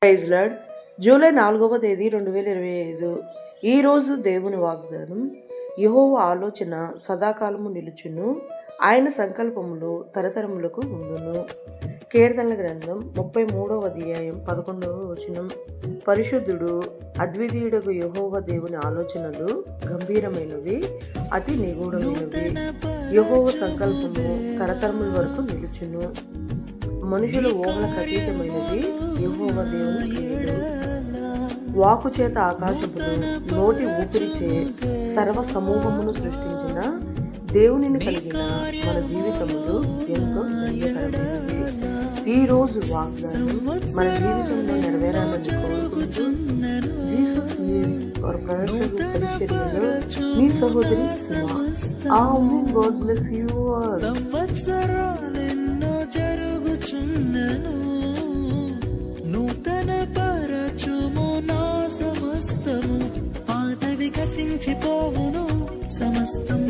Praise lord. July 4వ తేదీ 2025. ఈరోజు దేవుని వాగ్దానం. యెహోవా ఆలోచన సదాకాలము నిలుచును, ఆయన సంకల్పములు తరతరములకు ఉండును. కీర్తనల గ్రంథం 33వ అధ్యాయం 11వ వచనం. పరిశుద్ధుడు అద్వితీయుడగు యెహోవా దేవుని ఆలోచనలు గంభీరమైనవి, అతి నిగూఢమైనవి. యెహోవా సంకల్పము తరతరముల వరకు నిలుచును. మనుషుల ఊహలకు అతీతమైనది యెహోవా దేవుని క్రియలు. వాకు చేత ఆకాశములు, నోటి ఊపిరిచే సర్వ సమూహమును సృష్టించిన దేవునిని కలిగిన మన జీవితములు ఎంతో ధన్యకరమైనవి. ఈ రోజు వాగ్దానం మన జీవితంలో నెరవేరాలని కోరుకుంటూ జీసస్ ఈజ్ అవర్ ప్రొడక్టివ్ పరిచర్యలో మీ సహోదరి సుమా. Amen. God bless you all. జరుగుచున్నను నూతన పరచుము నా సమస్తము, పాతవి గతించిపోవును, సమస్తం